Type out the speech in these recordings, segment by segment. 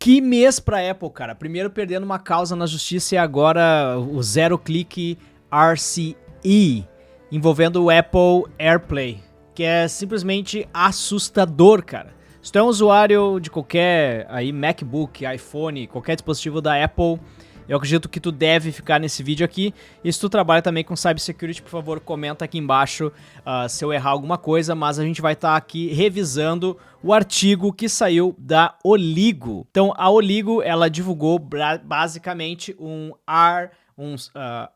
Que mês pra Apple, cara. Primeiro perdendo uma causa na justiça e agora o Zero Click RCE, envolvendo o Apple AirPlay, que é simplesmente assustador, cara. Se tu é um usuário de qualquer aí MacBook, iPhone, qualquer dispositivo da Apple, eu acredito que tu deve ficar nesse vídeo aqui. E se tu trabalha também com Cybersecurity, por favor, comenta aqui embaixo se eu errar alguma coisa, mas a gente vai estar aqui revisando o artigo que saiu da Oligo. Então, a Oligo, ela divulgou basicamente um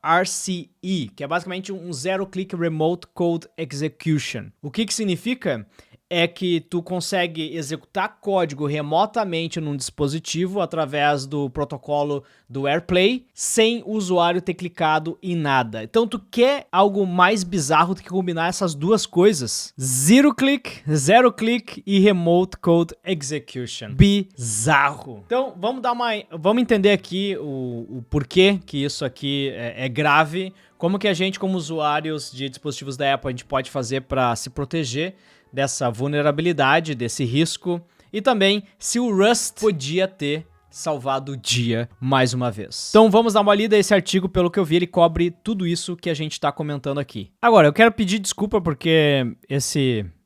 RCE, que é basicamente um Zero Click Remote Code Execution. O que significa? É que tu consegue executar código remotamente num dispositivo através do protocolo do AirPlay, sem o usuário ter clicado em nada. Então tu quer algo mais bizarro do que combinar essas duas coisas? Zero Click e Remote Code Execution. Bizarro. Então vamos entender aqui o porquê que isso aqui é grave, como que a gente, como usuários de dispositivos da Apple, a gente pode fazer para se proteger dessa vulnerabilidade, desse risco, e também se o Rust podia ter salvado o dia mais uma vez. Então vamos dar uma lida a esse artigo. Pelo que eu vi, ele cobre tudo isso que a gente está comentando aqui. Agora, eu quero pedir desculpa porque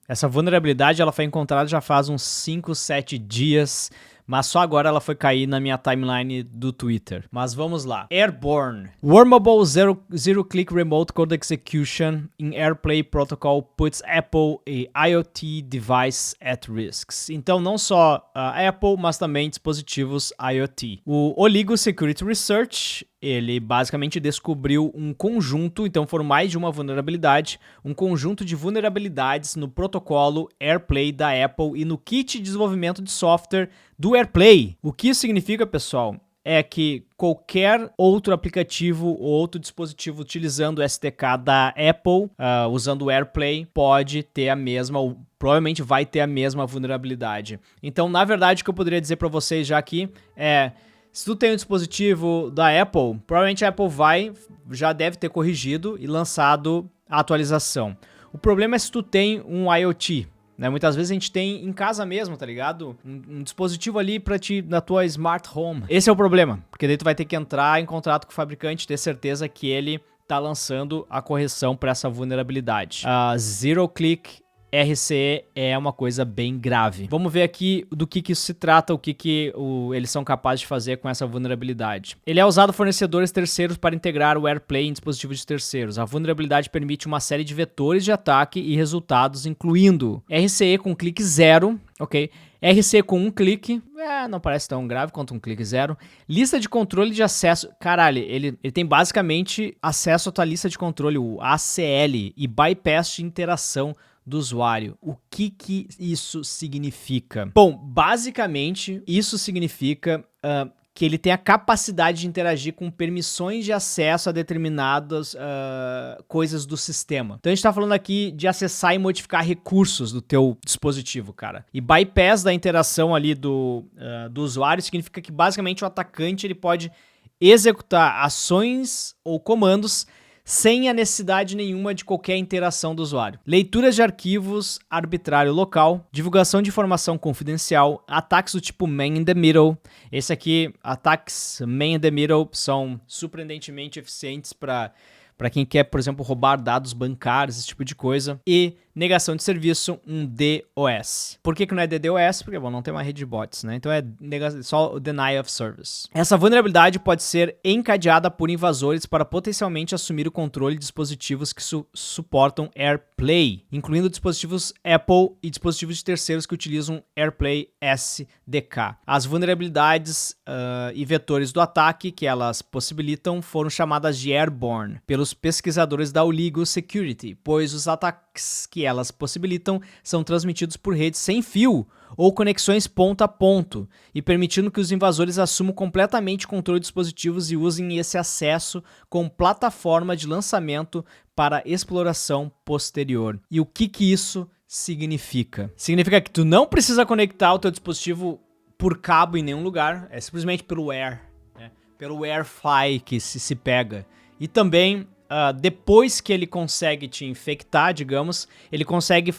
essa vulnerabilidade ela foi encontrada já faz uns 5, 7 dias, mas só agora ela foi cair na minha timeline do Twitter. Mas vamos lá. Airborne. Wormable Zero Click Remote Code Execution in AirPlay Protocol puts Apple a IoT device at risks. Então não só a Apple, mas também dispositivos IoT. O Oligo Security Research, ele basicamente descobriu um conjunto, então foram mais de uma vulnerabilidade, um conjunto de vulnerabilidades no protocolo AirPlay da Apple e no kit de desenvolvimento de software do AirPlay. O que isso significa, pessoal? É que qualquer outro aplicativo ou outro dispositivo utilizando o SDK da Apple, usando o AirPlay, pode ter a mesma, ou provavelmente vai ter a mesma vulnerabilidade. Então, na verdade, o que eu poderia dizer para vocês já aqui é: se tu tem um dispositivo da Apple, provavelmente a Apple já deve ter corrigido e lançado a atualização. O problema é se tu tem um IoT, né? Muitas vezes a gente tem em casa mesmo, tá ligado? Um dispositivo ali pra ti, na tua smart home. Esse é o problema, porque daí tu vai ter que entrar em contrato com o fabricante, ter certeza que ele tá lançando a correção para essa vulnerabilidade. Zero Click RCE é uma coisa bem grave. Vamos ver aqui do que isso se trata, o que eles são capazes de fazer com essa vulnerabilidade. Ele é usado por fornecedores terceiros para integrar o AirPlay em dispositivos de terceiros. A vulnerabilidade permite uma série de vetores de ataque e resultados, incluindo RCE com clique zero, ok? RCE com um clique, não parece tão grave quanto um clique zero. Lista de controle de acesso, caralho, ele tem basicamente acesso à tua lista de controle, o ACL, e bypass de interação do usuário. O que isso significa? Bom, basicamente, isso significa que ele tem a capacidade de interagir com permissões de acesso a determinadas coisas do sistema. Então a gente tá falando aqui de acessar e modificar recursos do teu dispositivo, cara. E bypass da interação ali do usuário significa que basicamente o atacante ele pode executar ações ou comandos sem a necessidade nenhuma de qualquer interação do usuário. Leituras de arquivos arbitrário local, divulgação de informação confidencial, ataques do tipo man in the middle. Esse aqui, ataques man in the middle, são surpreendentemente eficientes para quem quer, por exemplo, roubar dados bancários, esse tipo de coisa. E negação de serviço, um DOS. Por que não é DDoS? Porque, bom, não tem uma rede de bots, né? Então é só o Deny of Service. Essa vulnerabilidade pode ser encadeada por invasores para potencialmente assumir o controle de dispositivos que suportam AirPlay, incluindo dispositivos Apple e dispositivos de terceiros que utilizam AirPlay SDK. As vulnerabilidades e vetores do ataque que elas possibilitam foram chamadas de Airborne pelos pesquisadores da Oligo Security, pois os ataques que elas possibilitam são transmitidos por redes sem fio ou conexões ponto a ponto, e permitindo que os invasores assumam completamente o controle de dispositivos e usem esse acesso como plataforma de lançamento para exploração posterior. E o que isso significa? Significa que tu não precisa conectar o teu dispositivo por cabo em nenhum lugar, é simplesmente pelo Air, né? Pelo AirFly que se pega. E também depois que ele consegue te infectar, digamos, ele consegue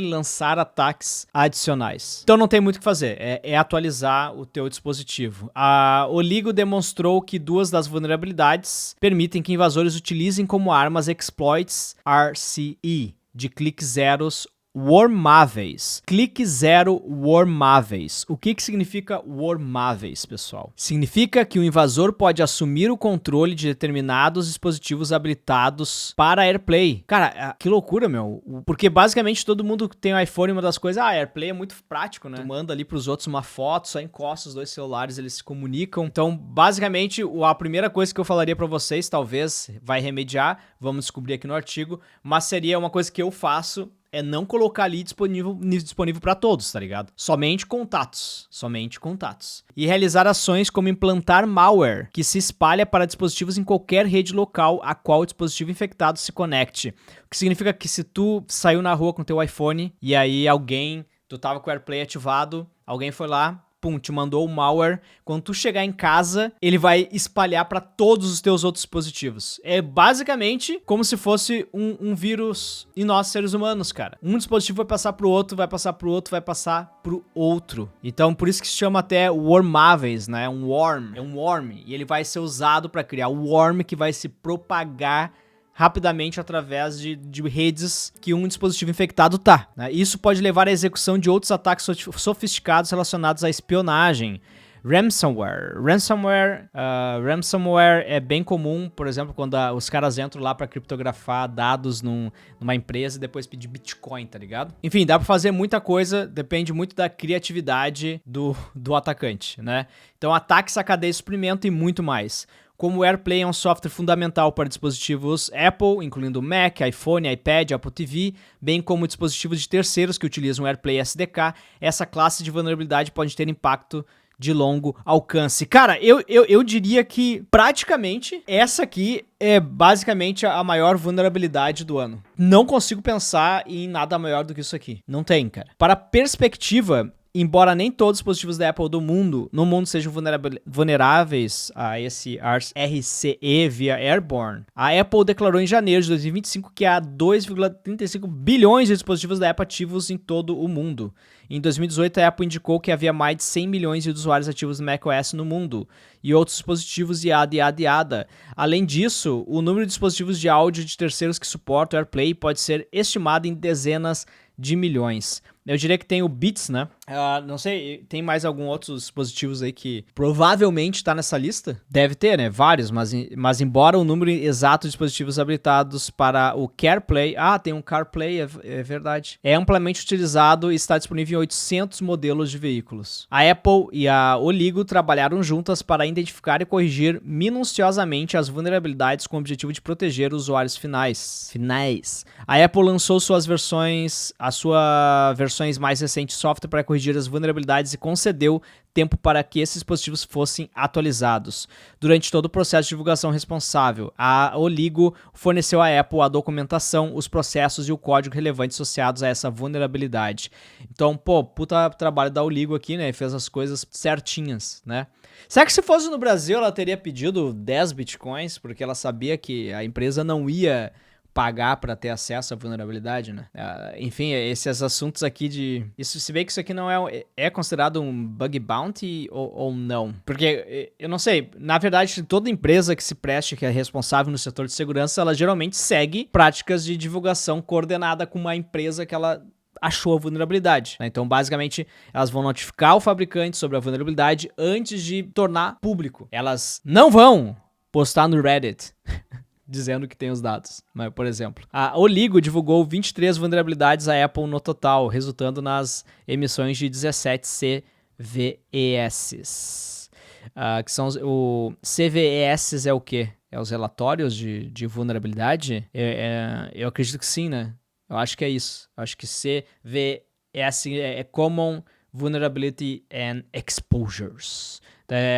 lançar ataques adicionais. Então não tem muito o que fazer, é atualizar o teu dispositivo. A Oligo demonstrou que 2 das vulnerabilidades permitem que invasores utilizem como armas exploits RCE, de cliques zeros wormáveis. Clique zero wormáveis. O que significa wormáveis, pessoal? Significa que o invasor pode assumir o controle de determinados dispositivos habilitados para AirPlay. Cara, que loucura, meu. Porque basicamente todo mundo que tem um iPhone, uma das coisas, AirPlay é muito prático, né? Tu manda ali pros outros uma foto, só encosta os 2 celulares, eles se comunicam. Então, basicamente, a primeira coisa que eu falaria pra vocês, talvez vai remediar, vamos descobrir aqui no artigo, mas seria uma coisa que eu faço, é não colocar ali disponível para todos, tá ligado? Somente contatos. E realizar ações como implantar malware, que se espalha para dispositivos em qualquer rede local a qual o dispositivo infectado se conecte. O que significa que se tu saiu na rua com teu iPhone e aí tu tava com o AirPlay ativado, alguém foi lá, pum, te mandou o malware. Quando tu chegar em casa, ele vai espalhar para todos os teus outros dispositivos. É basicamente como se fosse um vírus em nós, seres humanos, cara. Um dispositivo vai passar pro outro, vai passar pro outro, vai passar pro outro. Então, por isso que se chama até wormáveis, né? É um worm. E ele vai ser usado para criar o worm que vai se propagar rapidamente através de redes que um dispositivo infectado tá, né? Isso pode levar à execução de outros ataques sofisticados relacionados à espionagem. Ransomware é bem comum, por exemplo, quando os caras entram lá pra criptografar dados numa empresa e depois pedir Bitcoin, tá ligado? Enfim, dá pra fazer muita coisa, depende muito da criatividade do atacante, né? Então, ataques à cadeia de suprimento e muito mais. Como o AirPlay é um software fundamental para dispositivos Apple, incluindo Mac, iPhone, iPad, Apple TV, bem como dispositivos de terceiros que utilizam o AirPlay SDK, essa classe de vulnerabilidade pode ter impacto de longo alcance. Cara, eu diria que praticamente essa aqui é basicamente a maior vulnerabilidade do ano. Não consigo pensar em nada maior do que isso aqui. Não tem, cara. Para perspectiva, embora nem todos os dispositivos da Apple no mundo sejam vulneráveis a esse RCE via Airborne, a Apple declarou em janeiro de 2025 que há 2,35 bilhões de dispositivos da Apple ativos em todo o mundo. Em 2018, a Apple indicou que havia mais de 100 milhões de usuários ativos no macOS no mundo, e outros dispositivos yada. Além disso, o número de dispositivos de áudio de terceiros que suportam o AirPlay pode ser estimado em dezenas de milhões. Eu diria que tem o Beats, né? Não sei, tem mais algum outros dispositivos aí que provavelmente tá nessa lista? Deve ter, né? Vários, mas embora o número exato de dispositivos habilitados para o CarPlay... tem um CarPlay, é verdade. É amplamente utilizado e está disponível em 800 modelos de veículos. A Apple e a Oligo trabalharam juntas para identificar e corrigir minuciosamente as vulnerabilidades com o objetivo de proteger os usuários finais. A Apple lançou a sua versões mais recentes de software para corrigir as vulnerabilidades e concedeu tempo para que esses dispositivos fossem atualizados. Durante todo o processo de divulgação responsável, a Oligo forneceu à Apple a documentação, os processos e o código relevante associados a essa vulnerabilidade. Então, puta trabalho da Oligo aqui, né? Fez as coisas certinhas, né? Será que se fosse no Brasil ela teria pedido 10 bitcoins porque ela sabia que a empresa não ia pagar para ter acesso à vulnerabilidade, né? Enfim, esses assuntos aqui isso, se bem que isso aqui não é considerado um bug bounty ou não. Porque, eu não sei, na verdade, toda empresa que se preste, que é responsável no setor de segurança, ela geralmente segue práticas de divulgação coordenada com uma empresa que ela achou a vulnerabilidade, né? Então, basicamente, elas vão notificar o fabricante sobre a vulnerabilidade antes de tornar público. Elas não vão postar no Reddit dizendo que tem os dados, né? Por exemplo, a Oligo divulgou 23 vulnerabilidades à Apple no total, resultando nas emissões de 17 CVEs. Que são o CVEs é o quê? É os relatórios de vulnerabilidade? Eu acredito que sim, né? Eu acho que é isso. Eu acho que CVEs é Common Vulnerability and Exposures.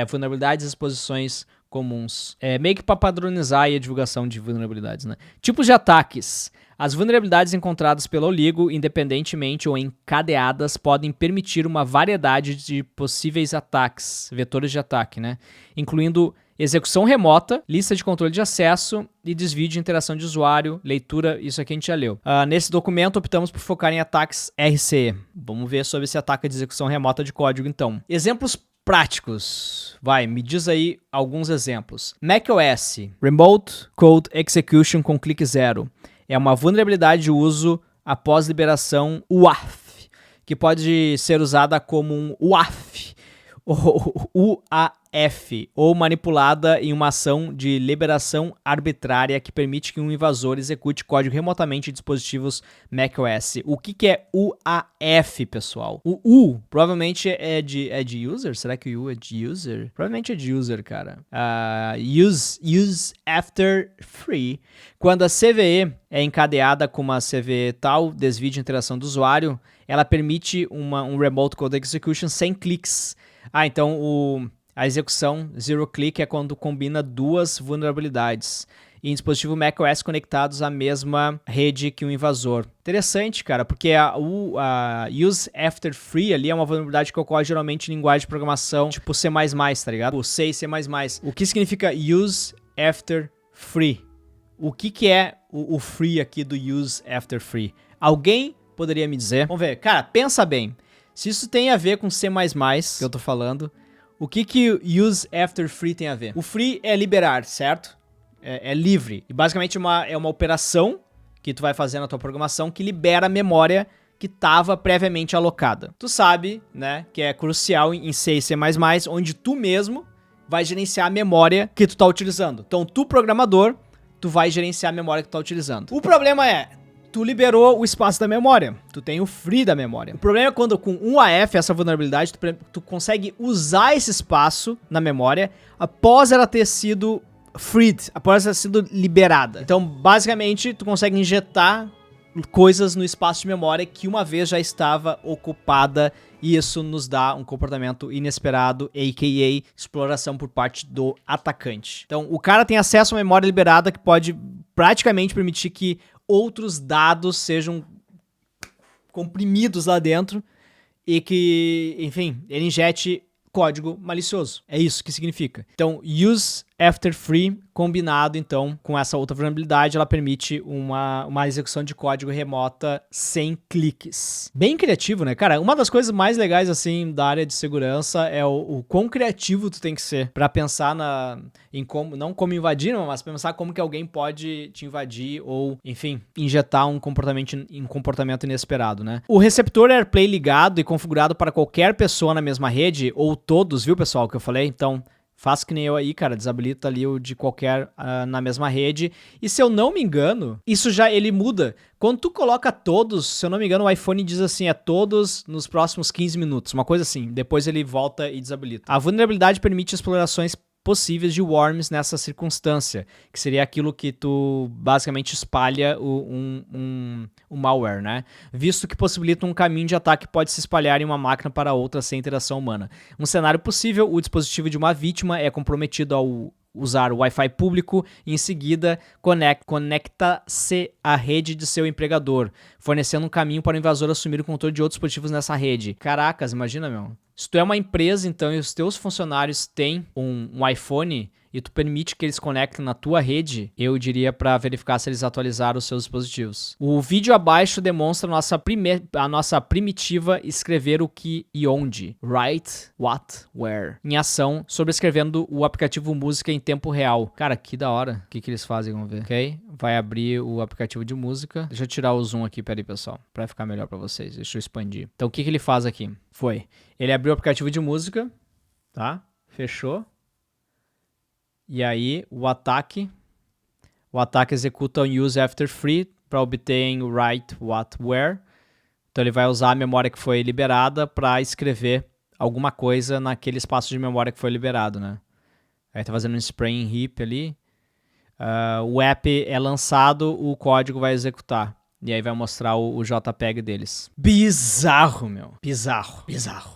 Vulnerabilidades e exposições comuns. Meio que para padronizar aí a divulgação de vulnerabilidades, né? Tipos de ataques. As vulnerabilidades encontradas pelo Oligo, independentemente ou encadeadas, podem permitir uma variedade de possíveis ataques, vetores de ataque, né? Incluindo execução remota, lista de controle de acesso e desvio de interação de usuário, leitura, isso aqui a gente já leu. Nesse documento, optamos por focar em ataques RCE. Vamos ver sobre esse ataque de execução remota de código, então. Exemplos práticos. Vai, me diz aí alguns exemplos. macOS, Remote Code Execution com clique zero. É uma vulnerabilidade de uso após liberação UAF, que pode ser usada como um UAF, ou UAF, ou manipulada em uma ação de liberação arbitrária que permite que um invasor execute código remotamente em dispositivos macOS. O que é UAF, pessoal? O U provavelmente é de user? Será que o U é de user? Provavelmente é de user, cara. Use after free. Quando a CVE é encadeada com uma CVE tal, desvio de interação do usuário, ela permite um Remote Code Execution sem cliques. Então a execução zero click é quando combina duas vulnerabilidades em dispositivo macOS conectados à mesma rede que o invasor. Interessante, cara, porque a use after free ali é uma vulnerabilidade que ocorre geralmente em linguagem de programação tipo C++, tá ligado? C e C++. O que significa use after free? O que é o free aqui do use after free? Alguém poderia me dizer? Vamos ver. Cara, pensa bem. Se isso tem a ver com C++, que eu tô falando, o que use after free tem a ver? O free é liberar, certo? É livre. E basicamente é uma operação que tu vai fazer na tua programação que libera a memória que estava previamente alocada. Tu sabe, né, que é crucial em C e C++, onde tu mesmo vai gerenciar a memória que tu tá utilizando. Então, tu, programador, tu vai gerenciar a memória que tu tá utilizando. O problema é, tu liberou o espaço da memória. Tu tem o free da memória. O problema é quando com um AF, essa vulnerabilidade, tu consegue usar esse espaço na memória após ela ter sido freed, após ela ter sido liberada. Então, basicamente, tu consegue injetar coisas no espaço de memória que uma vez já estava ocupada, e isso nos dá um comportamento inesperado, a.k.a. exploração por parte do atacante. Então, o cara tem acesso à memória liberada que pode praticamente permitir que outros dados sejam comprimidos lá dentro e que, enfim, ele injete código malicioso. É isso que significa. Então, use after free combinado, então, com essa outra vulnerabilidade, ela permite uma execução de código remota sem cliques. Bem criativo, né? Cara, uma das coisas mais legais, assim, da área de segurança é o quão criativo tu tem que ser pra pensar em como, não como invadir, mas pensar como que alguém pode te invadir ou, enfim, injetar um comportamento inesperado, né? O receptor AirPlay ligado e configurado para qualquer pessoa na mesma rede, ou todos, viu, pessoal, que eu falei? Então, faz que nem eu aí, cara, desabilita ali o de qualquer na mesma rede. E se eu não me engano, isso já ele muda. Quando tu coloca todos, se eu não me engano, o iPhone diz assim, é todos nos próximos 15 minutos, uma coisa assim. Depois ele volta e desabilita. A vulnerabilidade permite explorações possíveis de worms nessa circunstância, que seria aquilo que tu basicamente espalha um malware, né? Visto que possibilita um caminho de ataque que pode se espalhar em uma máquina para outra sem interação humana. Um cenário possível, o dispositivo de uma vítima é comprometido ao usar o Wi-Fi público e em seguida conecta-se à rede de seu empregador, fornecendo um caminho para o invasor assumir o controle de outros dispositivos nessa rede. Caracas, imagina, meu. Se tu é uma empresa, então, e os teus funcionários têm um iPhone e tu permite que eles conectem na tua rede, eu diria para verificar se eles atualizaram os seus dispositivos. O vídeo abaixo demonstra a nossa primitiva escrever o que e onde. Write, what, where. Em ação, sobrescrevendo o aplicativo música em tempo real. Cara, que da hora. O que eles fazem, vamos ver. Ok? Vai abrir o aplicativo de música. Deixa eu tirar o zoom aqui, peraí, pessoal, para ficar melhor para vocês. Deixa eu expandir. Então, o que ele faz aqui? Ele abriu o aplicativo de música, tá? Fechou. E aí, o ataque executa um use after free para obter o write, what, where. Então, ele vai usar a memória que foi liberada para escrever alguma coisa naquele espaço de memória que foi liberado, né? Aí tá fazendo um spray in heap ali. O app é lançado, o código vai executar. E aí vai mostrar o JPEG deles. Bizarro, meu. Bizarro.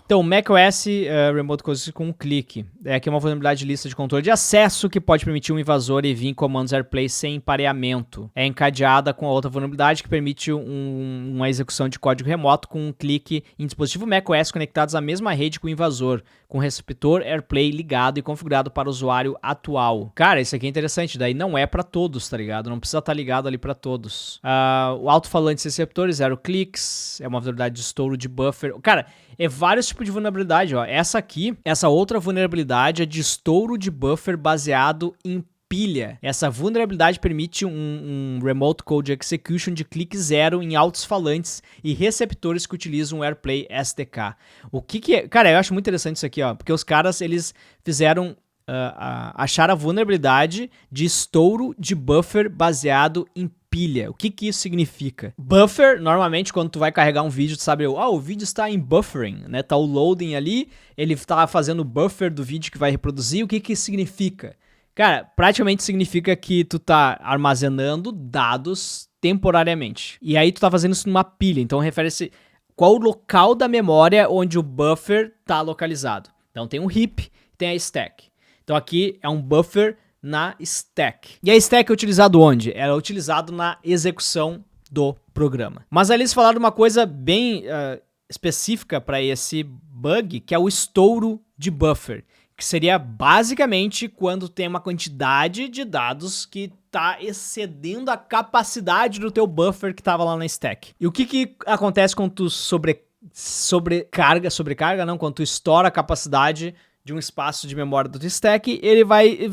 Então, macOS Remote Code com um clique. Aqui é uma vulnerabilidade de lista de controle de acesso que pode permitir um invasor enviar comandos AirPlay sem pareamento. É encadeada com a outra vulnerabilidade que permite uma execução de código remoto com um clique em dispositivo macOS conectados à mesma rede com o invasor, com receptor AirPlay ligado e configurado para o usuário atual. Cara, isso aqui é interessante. Daí não é para todos, tá ligado? Não precisa estar ligado ali para todos. O alto-falantes receptores, 0 cliques, é uma vulnerabilidade de estouro de buffer. Cara, é vários tipos de vulnerabilidade, ó. Essa outra vulnerabilidade é de estouro de buffer baseado em pilha. Essa vulnerabilidade permite um Remote Code Execution de clique zero em altos-falantes e receptores que utilizam o AirPlay SDK. O que é? Cara, eu acho muito interessante isso aqui, ó, porque os caras, eles fizeram... achar a vulnerabilidade de estouro de buffer baseado em pilha. O que isso significa? Buffer, normalmente, quando tu vai carregar um vídeo, tu sabe, o vídeo está em buffering, né? Tá o loading ali, ele tá fazendo o buffer do vídeo que vai reproduzir. O que isso significa? Cara, praticamente significa que tu tá armazenando dados temporariamente. E aí tu tá fazendo isso numa pilha, então refere-se qual o local da memória onde o buffer tá localizado. Então tem um heap, tem a stack. Então aqui é um buffer na stack. E a stack é utilizado onde? Ela é utilizado na execução do programa. Mas ali eles falaram uma coisa bem específica para esse bug, que é o estouro de buffer, que seria basicamente quando tem uma quantidade de dados que está excedendo a capacidade do teu buffer que estava lá na stack. E o que acontece quando tu sobrecarga não, quando tu estoura a capacidade de um espaço de memória do teu stack, ele vai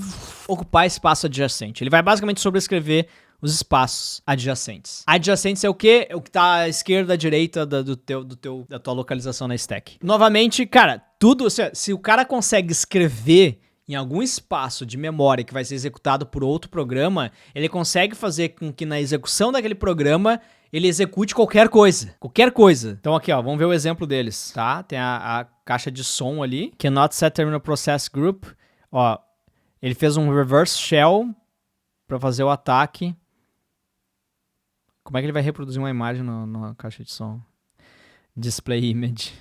ocupar espaço adjacente. Ele vai basicamente sobrescrever os espaços adjacentes. Adjacentes é o quê? É o que tá à esquerda, à direita da tua localização na stack. Novamente, cara, tudo, se o cara consegue escrever em algum espaço de memória que vai ser executado por outro programa, ele consegue fazer com que na execução daquele programa ele execute qualquer coisa. Qualquer coisa. Então aqui, ó, vamos ver o exemplo deles, tá? Tem a caixa de som ali. Cannot set terminal process group. Ó, ele fez um reverse shell para fazer o ataque. Como é que ele vai reproduzir uma imagem na caixa de som? Display image.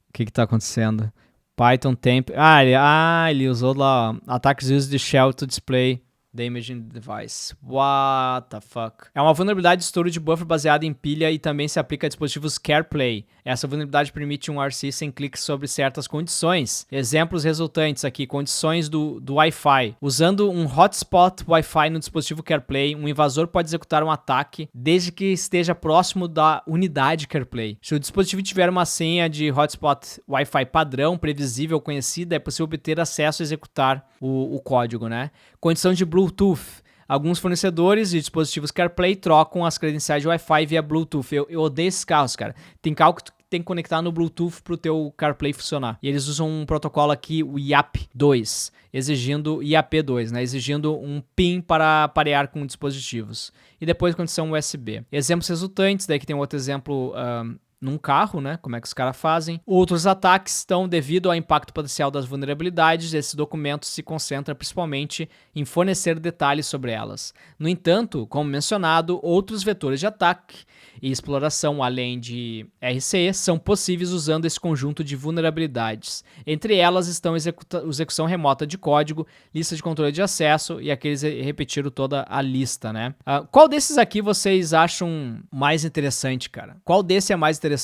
O que tá acontecendo? Python temp... ele usou lá, ó, attacks use the shell to display the image in the device. What the fuck? É uma vulnerabilidade de estouro de buffer baseada em pilha e também se aplica a dispositivos CarePlay. Essa vulnerabilidade permite um RC sem cliques sobre certas condições. Exemplos resultantes aqui, condições do Wi-Fi. Usando um hotspot Wi-Fi no dispositivo CarePlay, um invasor pode executar um ataque desde que esteja próximo da unidade CarePlay. Se o dispositivo tiver uma senha de hotspot Wi-Fi padrão, previsível, conhecida, é possível obter acesso a executar o código, né? Condição de Bluetooth. Alguns fornecedores de dispositivos CarePlay trocam as credenciais de Wi-Fi via Bluetooth. Eu odeio esses carros, cara. Tem carro que tu tem que conectar no Bluetooth pro teu CarPlay funcionar. E eles usam um protocolo aqui, o IAP2, exigindo IAP2, né? Exigindo um PIN para parear com dispositivos. E depois condição USB. Exemplos resultantes, daí que tem outro exemplo num carro, né? Como é que os caras fazem. Outros ataques estão devido ao impacto potencial das vulnerabilidades. Esse documento se concentra principalmente em fornecer detalhes sobre elas. No entanto, como mencionado, outros vetores de ataque e exploração além de RCE são possíveis usando esse conjunto de vulnerabilidades. Entre elas estão execução remota de código, lista de controle de acesso e aqueles repetiram toda a lista, né? Qual desses aqui vocês acham mais interessante, cara? Qual desse é mais interessante?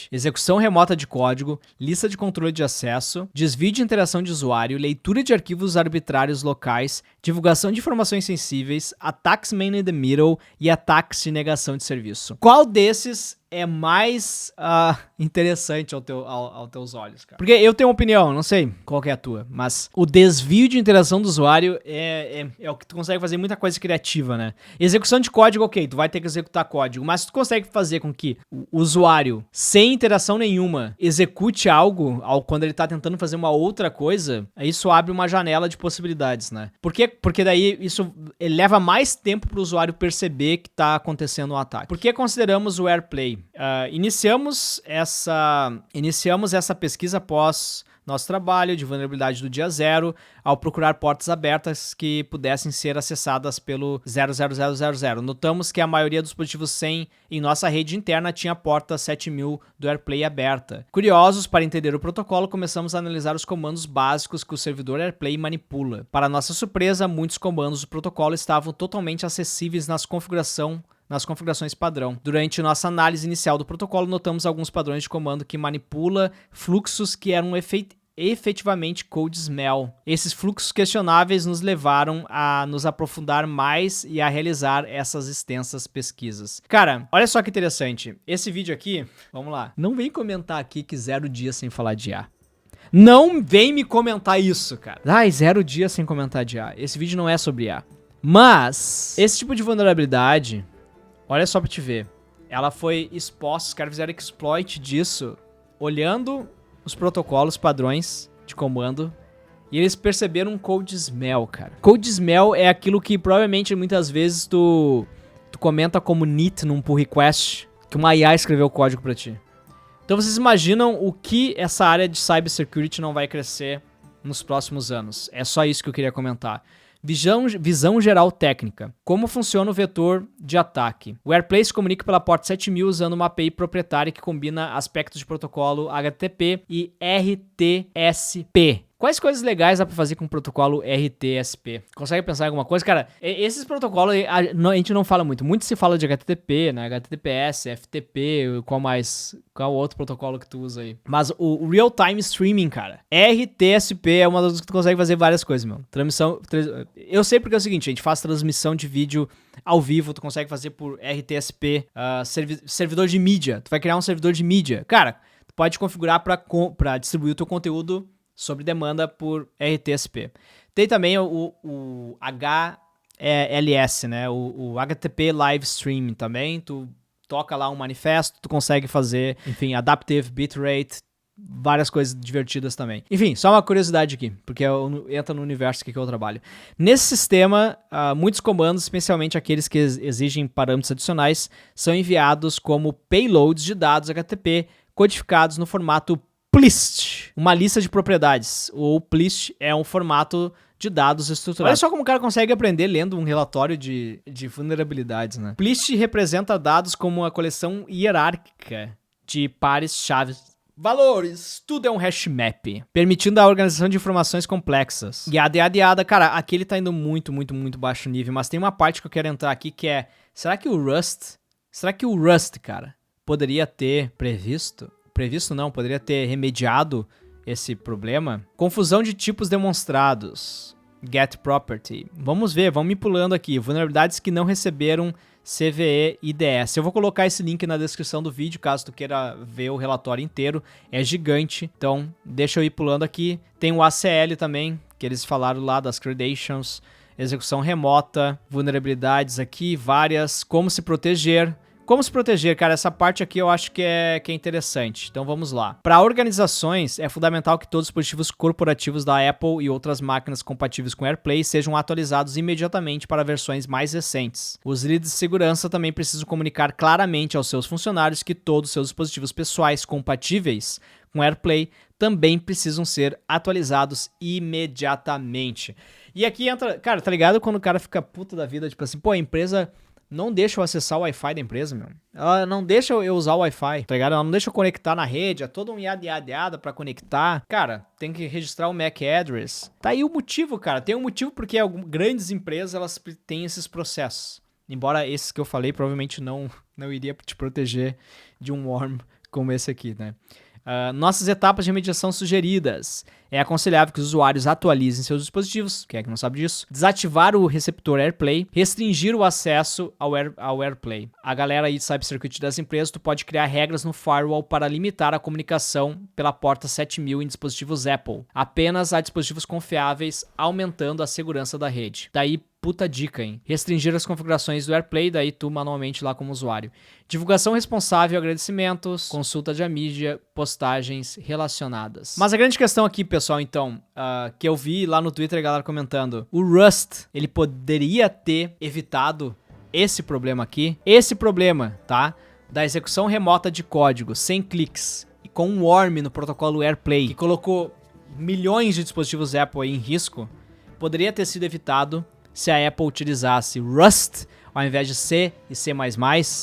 Execução remota de código, lista de controle de acesso, desvio de interação de usuário, leitura de arquivos arbitrários locais, divulgação de informações sensíveis, ataques man in the middle e ataques de negação de serviço. Qual desses é mais interessante aos teus olhos, cara? Porque eu tenho uma opinião, não sei qual que é a tua, mas o desvio de interação do usuário é o que tu consegue fazer muita coisa criativa, né? Execução de código, ok, tu vai ter que executar código, mas tu consegue fazer com que o usuário, sem interação nenhuma, execute algo quando ele tá tentando fazer uma outra coisa, isso abre uma janela de possibilidades, né? Por quê? Porque daí isso leva mais tempo pro usuário perceber que tá acontecendo um ataque. Por que consideramos o AirPlay AirPlay. Iniciamos essa pesquisa após nosso trabalho de vulnerabilidade do dia 0, ao procurar portas abertas que pudessem ser acessadas pelo 00000. Notamos que a maioria dos dispositivos 100 em nossa rede interna tinha a porta 7000 do AirPlay aberta. Curiosos para entender o protocolo, começamos a analisar os comandos básicos que o servidor AirPlay manipula. Para nossa surpresa, muitos comandos do protocolo estavam totalmente acessíveis nas configurações padrão. Durante nossa análise inicial do protocolo, notamos alguns padrões de comando que manipula fluxos que eram efetivamente code smell. Esses fluxos questionáveis nos levaram a nos aprofundar mais e a realizar essas extensas pesquisas. Cara, olha só que interessante. Esse vídeo aqui, vamos lá. Não vem comentar aqui que 0 dias sem falar de IA. Não vem me comentar isso, cara. 0 dias sem comentar de IA. Esse vídeo não é sobre IA. Mas, esse tipo de vulnerabilidade, olha só pra te ver. Ela foi exposta, os caras fizeram exploit disso, olhando os protocolos padrões de comando, e eles perceberam um code smell, cara. Code smell é aquilo que provavelmente muitas vezes tu comenta como NIT num pull request, que uma IA escreveu o código pra ti. Então vocês imaginam o que essa área de cybersecurity não vai crescer nos próximos anos. É só isso que eu queria comentar. Visão geral técnica. Como funciona o vetor de ataque? O AirPlay se comunica pela porta 7000 usando uma API proprietária que combina aspectos de protocolo HTTP e RTSP. Quais coisas legais dá pra fazer com o protocolo RTSP? Consegue pensar em alguma coisa? Cara, esses protocolos a gente não fala muito. Muito se fala de HTTP, né? HTTPS, FTP, qual outro protocolo que tu usa aí? Mas o Real-Time Streaming, cara, RTSP é uma das que tu consegue fazer várias coisas, meu. Eu sei porque é o seguinte, a gente faz transmissão de vídeo ao vivo, tu consegue fazer por RTSP, servidor de mídia. Tu vai criar um servidor de mídia. Cara, tu pode configurar pra distribuir o teu conteúdo sob demanda por RTSP. Tem também o HLS, né? O HTTP Live Stream também. Tu toca lá um manifesto, tu consegue fazer, enfim, Adaptive Bitrate, várias coisas divertidas também. Enfim, só uma curiosidade aqui, porque entra no universo que eu trabalho. Nesse sistema, muitos comandos, especialmente aqueles que exigem parâmetros adicionais, são enviados como payloads de dados HTTP codificados no formato PLIST, uma lista de propriedades. O PLIST é um formato de dados estruturados. Olha só como o cara consegue aprender lendo um relatório de vulnerabilidades, né? PLIST representa dados como uma coleção hierárquica de pares-chave. Valores, tudo é um hash map, permitindo a organização de informações complexas. Yada, cara, aqui ele tá indo muito baixo nível, mas tem uma parte que eu quero entrar aqui que é, será que o Rust, cara, poderia ter previsto não, poderia ter remediado esse problema? Confusão de tipos demonstrados. Get property. Vamos ver, vamos me pulando aqui. Vulnerabilidades que não receberam CVE IDS. Eu vou colocar esse link na descrição do vídeo, caso tu queira ver o relatório inteiro. É gigante, então deixa eu ir pulando aqui. Tem o ACL também, que eles falaram lá das credentials. Execução remota, vulnerabilidades aqui, várias. Como se proteger. Como se proteger, cara, essa parte aqui eu acho que é interessante. Então vamos lá. Para organizações, é fundamental que todos os dispositivos corporativos da Apple e outras máquinas compatíveis com AirPlay sejam atualizados imediatamente para versões mais recentes. Os líderes de segurança também precisam comunicar claramente aos seus funcionários que todos os seus dispositivos pessoais compatíveis com AirPlay também precisam ser atualizados imediatamente. E aqui entra, cara, tá ligado quando o cara fica puto da vida, tipo assim, pô, a empresa não deixa eu acessar o Wi-Fi da empresa, meu. Ela não deixa eu usar o Wi-Fi, tá ligado? Ela não deixa eu conectar na rede, é todo um yada pra conectar. Cara, tem que registrar o MAC address. Tá aí o motivo, cara. Tem um motivo porque grandes empresas, elas têm esses processos. Embora esses que eu falei provavelmente não iria te proteger de um worm como esse aqui, né? Nossas etapas de remediação sugeridas. É aconselhável que os usuários atualizem seus dispositivos, quem é que não sabe disso? Desativar o receptor AirPlay, restringir o acesso ao AirPlay. A galera aí de cybersecurity das empresas, tu pode criar regras no firewall para limitar a comunicação pela porta 7000 em dispositivos Apple, apenas a dispositivos confiáveis, aumentando a segurança da rede. Daí, puta dica, hein? Restringir as configurações do AirPlay, daí tu manualmente lá como usuário. Divulgação responsável, agradecimentos, consulta de mídia, postagens relacionadas. Mas a grande questão aqui, pessoal, então, que eu vi lá no Twitter a galera comentando, o Rust, ele poderia ter evitado esse problema aqui. Esse problema, tá? da execução remota de código sem cliques e com um worm no protocolo AirPlay, que colocou milhões de dispositivos Apple em risco, poderia ter sido evitado se a Apple utilizasse Rust ao invés de C e C++.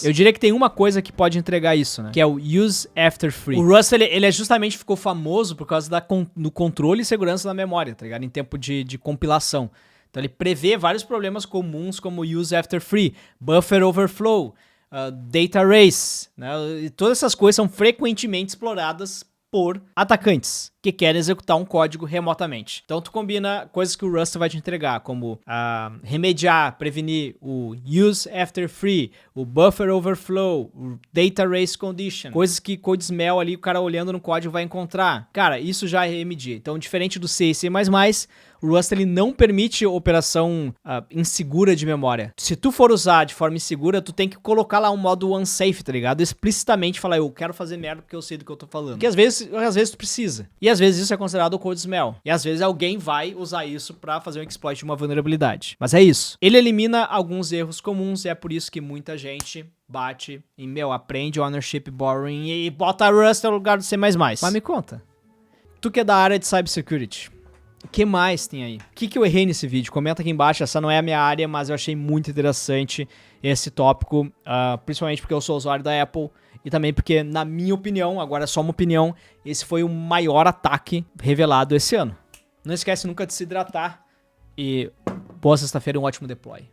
Eu diria que tem uma coisa que pode entregar isso, né? Que é o Use After Free. O Rust, ele justamente ficou famoso por causa do controle e segurança da memória, tá ligado? Em tempo de compilação. Então ele prevê vários problemas comuns como Use After Free, Buffer Overflow, Data Race, né? E todas essas coisas são frequentemente exploradas por atacantes que querem executar um código remotamente. Então tu combina coisas que o Rust vai te entregar, como remediar, prevenir o Use After Free, o Buffer Overflow, o Data Race Condition, coisas que CodeSmell ali, o cara olhando no código vai encontrar. Cara, isso já remedia. Então, diferente do C e C++, o Rust ele não permite operação insegura de memória. Se tu for usar de forma insegura, tu tem que colocar lá um modo unsafe, tá ligado? Explicitamente falar, eu quero fazer merda porque eu sei do que eu tô falando. Porque às vezes tu precisa. E às vezes isso é considerado CodeSmell. E às vezes alguém vai usar isso pra fazer um exploit de uma vulnerabilidade. Mas é isso. Ele elimina alguns erros comuns e é por isso que muita gente bate em, aprende ownership borrowing e bota Rust no lugar do C++. Mas me conta, tu que é da área de cybersecurity, o que mais tem aí? O que eu errei nesse vídeo? Comenta aqui embaixo, essa não é a minha área, mas eu achei muito interessante esse tópico, principalmente porque eu sou usuário da Apple e também porque, na minha opinião, agora é só uma opinião, esse foi o maior ataque revelado esse ano. Não esquece nunca de se hidratar e boa sexta-feira e um ótimo deploy.